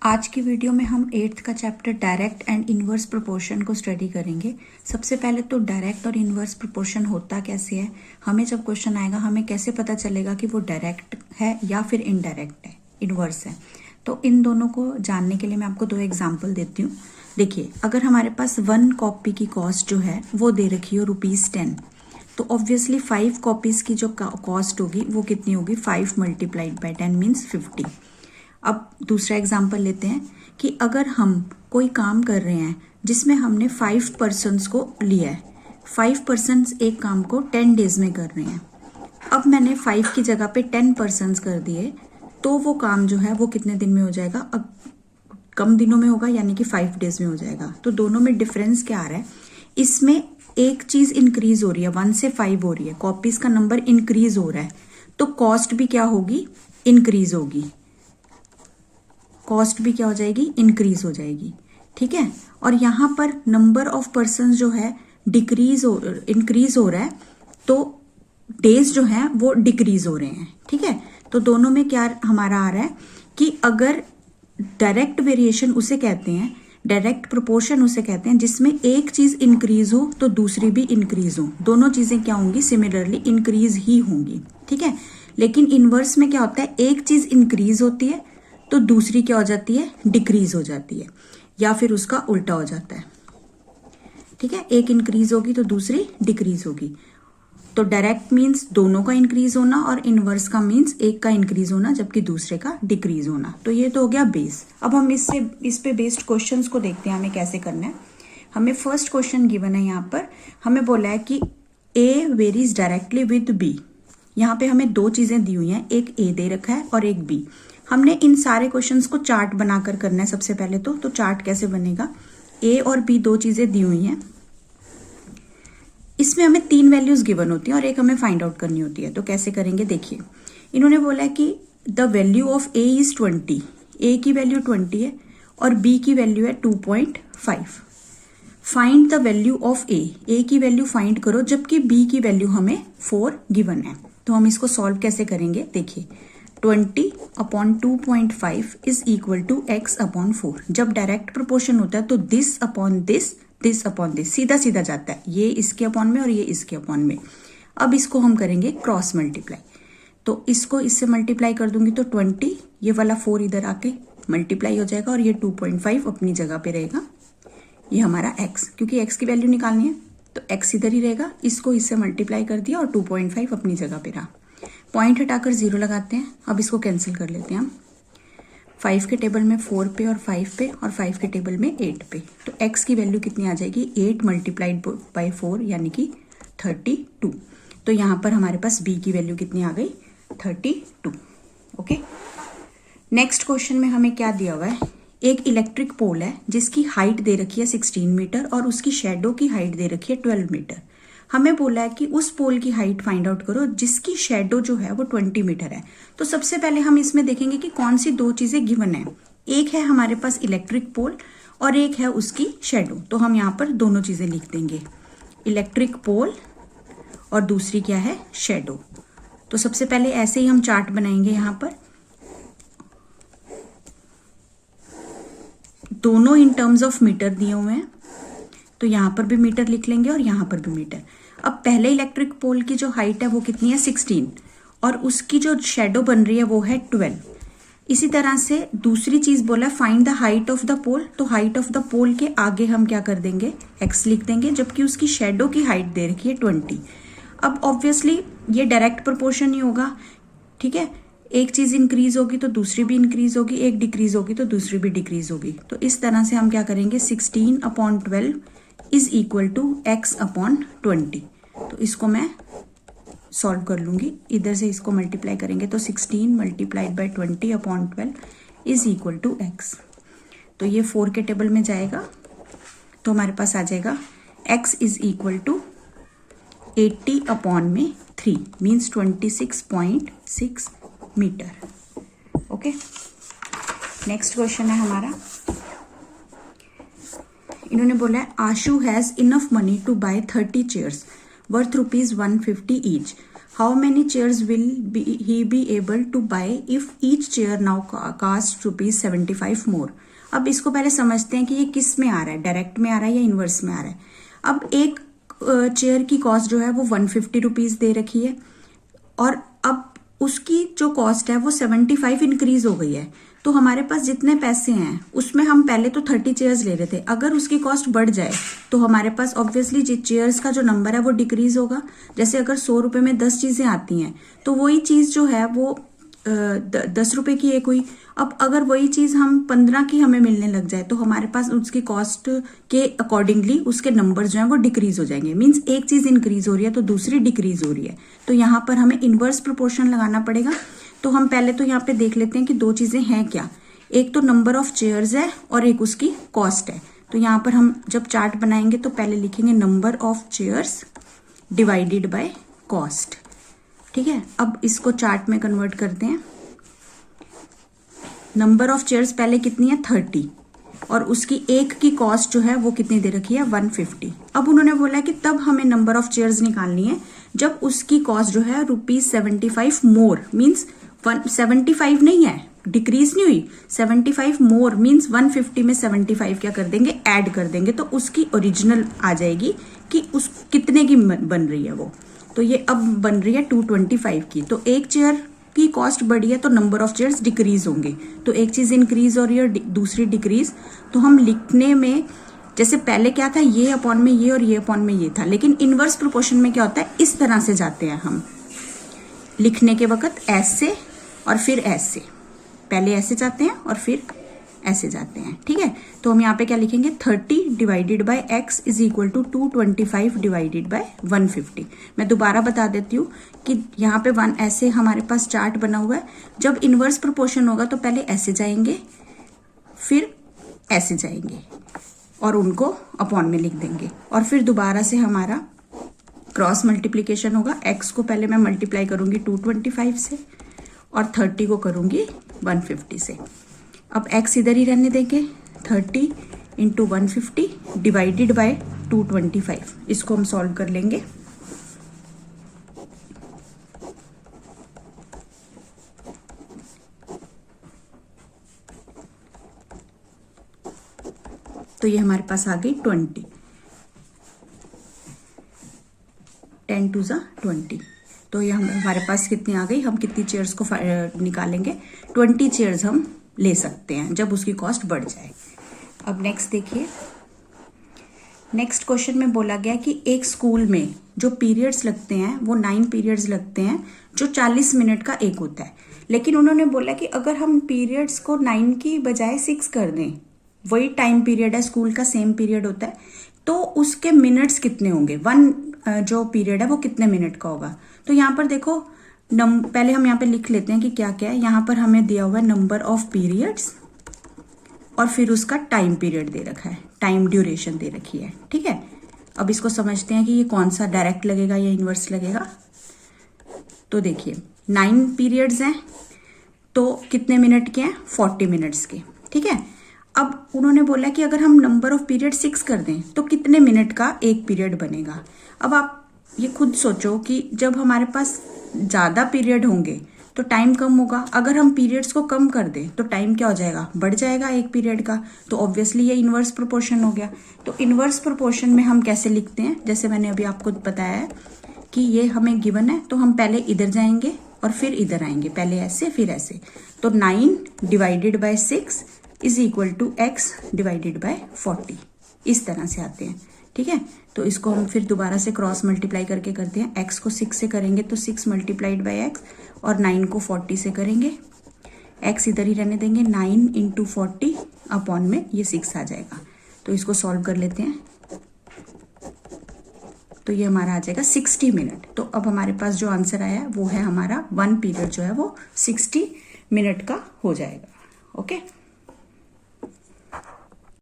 आज की वीडियो में हम 8th का chapter direct and inverse proportion को स्टडी करेंगे। सबसे पहले तो डायरेक्ट और इनवर्स प्रोपोर्शन होता कैसे है, हमें जब क्वेश्चन आएगा हमें कैसे पता चलेगा कि वो डायरेक्ट है या फिर इनडायरेक्ट है, इनवर्स है। तो इन दोनों को जानने के लिए मैं आपको दो एग्जाम्पल देती हूँ। देखिए, अगर हमारे पास 1 कॉपी की कॉस्ट जो है वो दे रखी हो ₹10, तो ऑब्वियसली 5 कॉपीज की जो कॉस्ट होगी वो कितनी होगी, 5 मल्टीप्लाइड बाय 10 मीन्स 50। अब दूसरा एग्जाम्पल लेते हैं कि अगर हम कोई काम कर रहे हैं जिसमें हमने 5 पर्सन्स को लिया है, 5 पर्सन्स एक काम को 10 डेज में कर रहे हैं। अब मैंने 5 की जगह पे 10 पर्सन्स कर दिए, तो वो काम जो है वो कितने दिन में हो जाएगा, अब कम दिनों में होगा, यानी कि 5 डेज में हो जाएगा। तो दोनों में डिफरेंस क्या आ रहा है, इसमें एक चीज इंक्रीज हो रही है, 1 से 5 हो रही है, कॉपीज का नंबर इंक्रीज हो रहा है, तो कॉस्ट भी क्या होगी, इंक्रीज होगी। कॉस्ट भी क्या हो जाएगी, इंक्रीज हो जाएगी। ठीक है, और यहाँ पर नंबर ऑफ पर्सन जो है इंक्रीज हो रहा है, तो डेज जो है वो डिक्रीज हो रहे हैं। ठीक है, तो दोनों में क्या हमारा आ रहा है कि अगर डायरेक्ट वेरिएशन उसे कहते हैं, डायरेक्ट प्रोपोर्शन उसे कहते हैं जिसमें एक चीज इंक्रीज हो तो दूसरी भी इंक्रीज हो, दोनों चीजें क्या होंगी, सिमिलरली इंक्रीज ही होंगी। ठीक है, लेकिन इनवर्स में क्या होता है, एक चीज इंक्रीज होती है तो दूसरी क्या हो जाती है, डिक्रीज हो जाती है, या फिर उसका उल्टा हो जाता है। ठीक है, एक इंक्रीज होगी तो दूसरी डिक्रीज होगी। तो डायरेक्ट मीन्स दोनों का इंक्रीज होना और इनवर्स का मीन्स एक का इंक्रीज होना जबकि दूसरे का डिक्रीज होना। तो ये तो हो गया बेस। अब हम इस पे बेस्ड क्वेश्चंस को देखते हैं हमें कैसे करना है। हमें फर्स्ट क्वेश्चन गिवन है, यहाँ पर हमें बोला है कि ए वेरीज डायरेक्टली विद बी। यहाँ पे हमें दो चीजें दी हुई हैं, एक ए दे रखा है और एक बी। हमने इन सारे क्वेश्चंस को चार्ट बनाकर करना है सबसे पहले। तो चार्ट कैसे बनेगा, ए और बी दो चीजें दी हुई हैं, इसमें हमें 3 वैल्यूज गिवन होती हैं और एक हमें फाइंड आउट करनी होती है। तो कैसे करेंगे, देखिए, इन्होंने बोला है कि the value of A is 20, ए की वैल्यू 20 है और बी की वैल्यू है 2.5। फाइंड द वैल्यू ऑफ ए की वैल्यू फाइंड करो जबकि बी की वैल्यू हमें 4 गिवन है। तो हम इसको सॉल्व कैसे करेंगे, देखिए, 20/2.5 इज इक्वल टू x/4। जब डायरेक्ट प्रोपोर्शन होता है तो दिस अपॉन दिस सीधा सीधा जाता है, ये इसके अपॉन में और ये इसके अपॉन में। अब इसको हम करेंगे क्रॉस मल्टीप्लाई, तो इसको इससे मल्टीप्लाई कर दूंगी तो 20, ये वाला 4 इधर आके मल्टीप्लाई हो जाएगा और ये 2.5 अपनी जगह पे रहेगा। ये हमारा x, क्योंकि x की वैल्यू निकालनी है तो x इधर ही रहेगा, इसको इससे मल्टीप्लाई कर दिया और 2.5 अपनी जगह पे रहा। पॉइंट हटाकर 0 लगाते हैं। अब इसको कैंसिल कर लेते हैं हम, 5 के टेबल में 4 पे और 5 पे और 5 के टेबल में 8 पे। तो x की वैल्यू कितनी आ जाएगी, 8 मल्टीप्लाइड बाई 4 यानी कि 32। तो यहाँ पर हमारे पास b की वैल्यू कितनी आ गई, 32। ओके, नेक्स्ट क्वेश्चन में हमें क्या दिया हुआ है, एक इलेक्ट्रिक पोल है जिसकी हाइट दे रखी है 16 मीटर और उसकी शेडो की हाइट दे रखी है 12 मीटर। हमें बोला है कि उस पोल की हाइट फाइंड आउट करो जिसकी शेडो जो है वो 20 मीटर है। तो सबसे पहले हम इसमें देखेंगे कि कौन सी दो चीजें गिवन है। एक है हमारे पास इलेक्ट्रिक पोल और एक है उसकी शेडो। तो हम यहाँ पर दोनों चीजें लिख देंगे, इलेक्ट्रिक पोल और दूसरी क्या है, शेडो। तो सबसे पहले ऐसे ही हम चार्ट बनाएंगे, यहाँ पर दोनों इन टर्म्स ऑफ मीटर दिए हुए हैं, तो यहाँ पर भी मीटर लिख लेंगे और यहाँ पर भी मीटर। अब पहले इलेक्ट्रिक पोल की जो हाइट है वो कितनी है, 16, और उसकी जो शेडो बन रही है वो है 12। इसी तरह से दूसरी चीज बोला find the height of the pole, तो हाइट ऑफ द पोल के आगे हम क्या कर देंगे, x लिख देंगे, जबकि उसकी शेडो की हाइट दे रखी है 20। अब ऑब्वियसली ये डायरेक्ट प्रोपोर्शन ही होगा। ठीक है, एक चीज इंक्रीज होगी तो दूसरी भी इंक्रीज होगी, एक डिक्रीज होगी तो दूसरी भी डिक्रीज होगी। तो इस तरह से हम क्या करेंगे, 16/12 इज इक्वल टू x/20। तो इसको मैं सॉल्व कर लूंगी, इधर से इसको मल्टीप्लाई करेंगे तो 16 multiplied by 20/12 is equal to x। तो ये 4 के टेबल में जाएगा तो हमारे पास आ जाएगा x is equal to 80/3 means 26.6 metre. Okay, next question है हमारा, इन्होंने बोला है Ashu has enough money to buy 30 chairs worth ₹150 each. How many chairs will he be able to buy if each chair now cost ₹75 more. अब इसको पहले समझते हैं कि ये किस में आ रहा है, डायरेक्ट में आ रहा है या इनवर्स में आ रहा है। अब एक चेयर की कॉस्ट जो है वो ₹150 दे रखी है और अब उसकी जो कॉस्ट है वो 75 इंक्रीज हो गई है। तो हमारे पास जितने पैसे हैं उसमें हम पहले तो 30 चेयर्स ले रहे थे, अगर उसकी कॉस्ट बढ़ जाए तो हमारे पास ऑब्वियसली चेयर्स का जो नंबर है वो डिक्रीज होगा। जैसे अगर 100 रुपए में 10 चीजें आती हैं तो वही चीज जो है वो 10 रुपए की एक हुई। अब अगर वही चीज हम 15 की हमें मिलने लग जाए तो हमारे पास उसकी कॉस्ट के अकॉर्डिंगली उसके नंबर जो है वो डिक्रीज हो जाएंगे। मीन्स एक चीज इंक्रीज हो रही है तो दूसरी डिक्रीज हो रही है, तो यहाँ पर हमें इनवर्स प्रोपोर्शन लगाना पड़ेगा। तो हम पहले तो यहाँ पे देख लेते हैं कि दो चीजें हैं क्या, एक तो नंबर ऑफ चेयर्स है और एक उसकी कॉस्ट है। तो यहाँ पर हम जब चार्ट बनाएंगे तो पहले लिखेंगे number of chairs divided by cost. ठीक है, अब इसको चार्ट में कन्वर्ट करते हैं। नंबर ऑफ चेयर्स पहले कितनी है 30 और उसकी एक की कॉस्ट जो है वो कितनी दे रखी है 150। अब उन्होंने बोला कि तब हमें नंबर ऑफ चेयर्स निकालनी है जब उसकी कॉस्ट जो है ₹75 मोर, मीन्स 75 नहीं है, डिक्रीज नहीं हुई, 75 मोर मीन्स 150 में 75 क्या कर देंगे, ऐड कर देंगे, तो उसकी ओरिजिनल आ जाएगी कि उस कितने की बन रही है वो। तो ये अब बन रही है 225 की। तो एक चेयर की कॉस्ट बढ़ी है तो नंबर ऑफ चेयर्स डिक्रीज होंगे, तो एक चीज इंक्रीज हो रही है दूसरी डिक्रीज। तो हम लिखने में जैसे पहले क्या था, ये अपॉन में ये और ये अपॉन में ये था, लेकिन इनवर्स प्रोपोर्शन में क्या होता है, इस तरह से जाते हैं हम लिखने के वक्त, ऐसे और फिर ऐसे, पहले ऐसे जाते हैं और फिर ऐसे जाते हैं। ठीक है, तो हम यहाँ पे क्या लिखेंगे 30 divided by x is equal to 225 divided by 150। मैं दोबारा बता देती हूँ कि यहाँ पे वन ऐसे हमारे पास चार्ट बना हुआ है, जब इनवर्स प्रोपोर्शन होगा तो पहले ऐसे जाएंगे फिर ऐसे जाएंगे और उनको अपॉन में लिख देंगे और फिर दोबारा से हमारा क्रॉस मल्टीप्लीकेशन होगा। x को पहले मैं मल्टीप्लाई करूंगी 225 से और 30 को करूंगी 150 से। अब x इधर ही रहने देंगे, 30 इंटू 150 डिवाइडेड बाय 225। इसको हम सॉल्व कर लेंगे। तो ये हमारे पास आ गई 20, 10 टू ज़ा 20। तो ये हमारे पास कितनी आ गई, हम कितनी चेयर्स को निकालेंगे, 20 चेयर्स हम ले सकते हैं जब उसकी कॉस्ट बढ़ जाए। अब नेक्स्ट देखिए, नेक्स्ट क्वेश्चन में बोला गया कि एक स्कूल में जो पीरियड्स लगते हैं वो 9 पीरियड्स लगते हैं जो 40 मिनट का एक होता है, लेकिन उन्होंने बोला कि अगर हम पीरियड्स को 9 की बजाय 6 कर दें, वही टाइम पीरियड है, स्कूल का सेम पीरियड होता है, तो उसके मिनट्स कितने होंगे, वन जो पीरियड है वो कितने मिनट का होगा। तो यहाँ पर देखो पहले हम यहाँ पे लिख लेते हैं कि क्या क्या है। यहाँ पर हमें दिया हुआ है नंबर ऑफ पीरियड्स और फिर उसका टाइम पीरियड दे रखा है, टाइम ड्यूरेशन दे रखी है। ठीक है, अब इसको समझते हैं कि ये कौन सा डायरेक्ट लगेगा या इनवर्स लगेगा। तो देखिए 9 पीरियड्स हैं तो कितने मिनट के हैं, 40 मिनट्स के। ठीक है, अब उन्होंने बोला कि अगर हम नंबर ऑफ पीरियड 6 कर दें तो कितने मिनट का एक पीरियड बनेगा। अब आप ये खुद सोचो कि जब हमारे पास ज़्यादा पीरियड होंगे तो टाइम कम होगा, अगर हम पीरियड्स को कम कर दें तो टाइम क्या हो जाएगा, बढ़ जाएगा एक पीरियड का। तो ऑब्वियसली ये इनवर्स प्रोपोर्शन हो गया। तो इनवर्स प्रोपोर्शन में हम कैसे लिखते हैं, जैसे मैंने अभी आपको बताया है कि ये हमें गिवन है तो हम पहले इधर जाएंगे और फिर इधर आएंगे, पहले ऐसे फिर ऐसे। तो 9 divided by 6 is equal to x divided by 40, इस तरह से आते हैं। ठीक है, तो इसको हम फिर दोबारा से क्रॉस मल्टीप्लाई करके करते हैं। x को 6 से करेंगे तो 6 मल्टीप्लाइड बाय x और 9 को 40 से करेंगे, x इधर ही रहने देंगे, 9 इंटू 40 अपॉन में ये 6 आ जाएगा। तो इसको सॉल्व कर लेते हैं, तो ये हमारा आ जाएगा 60 मिनट। तो अब हमारे पास जो आंसर आया है वो है हमारा 1 पीरियड जो है वो 60 मिनट का हो जाएगा। ओके।